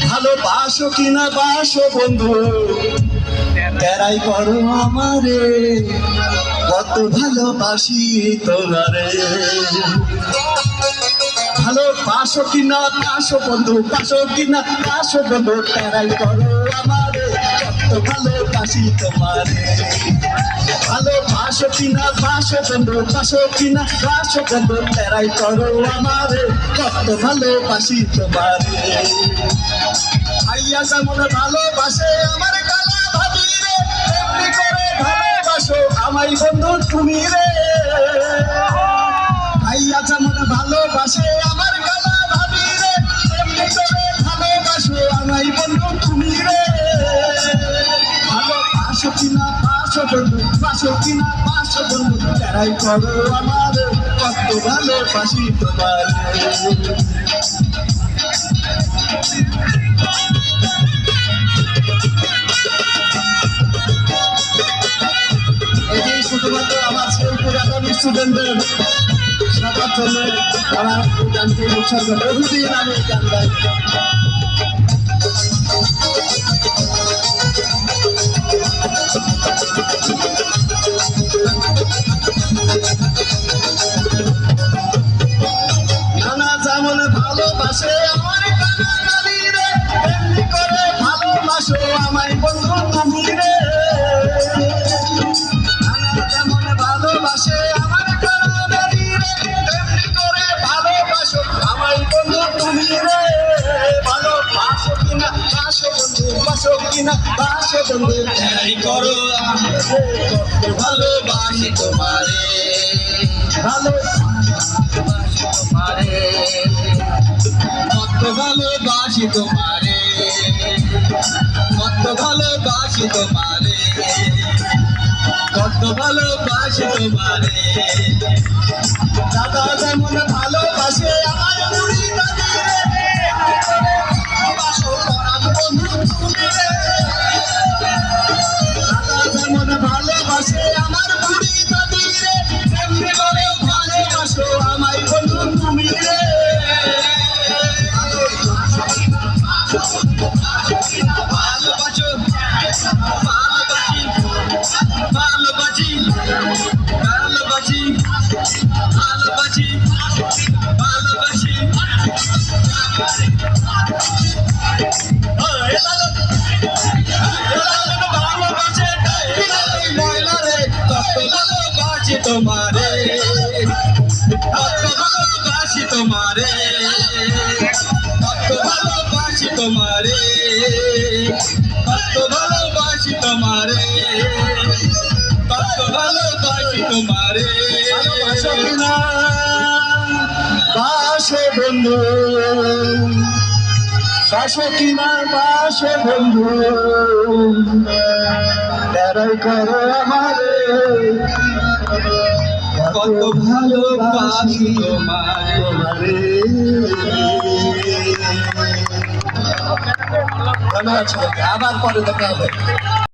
ভালোবাসো কিনা বাসো বন্ধু, তেরাই করো আমারে, কত ভালোবাসি তোমারে। ভালোবাসো কিনা বাসো বন্ধু, বাসো কিনা বাসো বন্ধু, তেরাই করো আমারে, কত ভালোবাসি তোমারে। ভালোবাসো কিনা বাসো বন্ধু, বাসো কিনা বাসো বন্ধু, তেরাই করো আমারে, কত ভালোবাসি তোমারে। ভাইয়া যেমন ভালোবাসে আমার কালা ভাবি রে, এমনি করে ভালোবাসো আমায় বন্ধু তুমি রে। ভাইয়া যেমন ভালোবাসে আমার কালা ভাবি রে, এমনি করে ভালোবাসো আমায় বন্ধু তুমি রে। ভালোবাসো কিনা বাসো বন্ধু, বাসো কিনা বাসো বন্ধু, তেরাই করো আমার, কত ভালোবাসি তোমার। এটি শুধুমাত্র আমার শেরপুর একাডেমির স্টুডেন্টদের সবার জন্য আমার গানটি উৎসর্গ। বহুদিন আমি গান গাই। নানা যেমন ভালোবাসে আমার কানা কালি রে, এমনি করে ভালোবাসো আমায় বন্ধু তুমি রে। নানা যেমন ভালোবাসে আমার কানা কালি রে, এমনি করে ভালোবাসো আমায় বন্ধু তুমি রে। ভালোবাসো কিনা বাসো বন্ধু, বাসো কিনা বাসো বন্ধু, তেরাই করো আমারে, কত ভালোবাসি তোমারে। ভালোবাসি তোমারে, কত ভালোবাসি তোমারে, কত ভালোবাসি তোমারে, কত ভালোবাসি তোমারে। দাদা যেমন ভালোবাসে আমার বুড়ি দাদি রে, ভালোবাসো পরাণ বন্ধু তুমি রে। দাদা যেমন ভালোবাসে আমার বুড়ি দাদি রে, এমনি করে ভালোবাসো আমায় বন্ধু তুমি রে। ভালোবাসো ভালোবাসি ভালোবাসি ভালোবাসি ভালোবাসি ভালোবাসে ময়লা রে, কত ভালোবাসি তোমারে, কত ভালোবাসি তোমারে, কত ভালোবাসি তোমারে, কত ভালোবাসি তোমারে, কত ভালোবাসি তোমারে। ভালোবাসো কিনা বাসো বন্ধু, বাসো কিনা বাসো বন্ধু, তেরাই করো আমারে, কত ভালোবাসি তোমারে। ধন্যবাদ সবাইকে, আবার পরে দেখা হবে।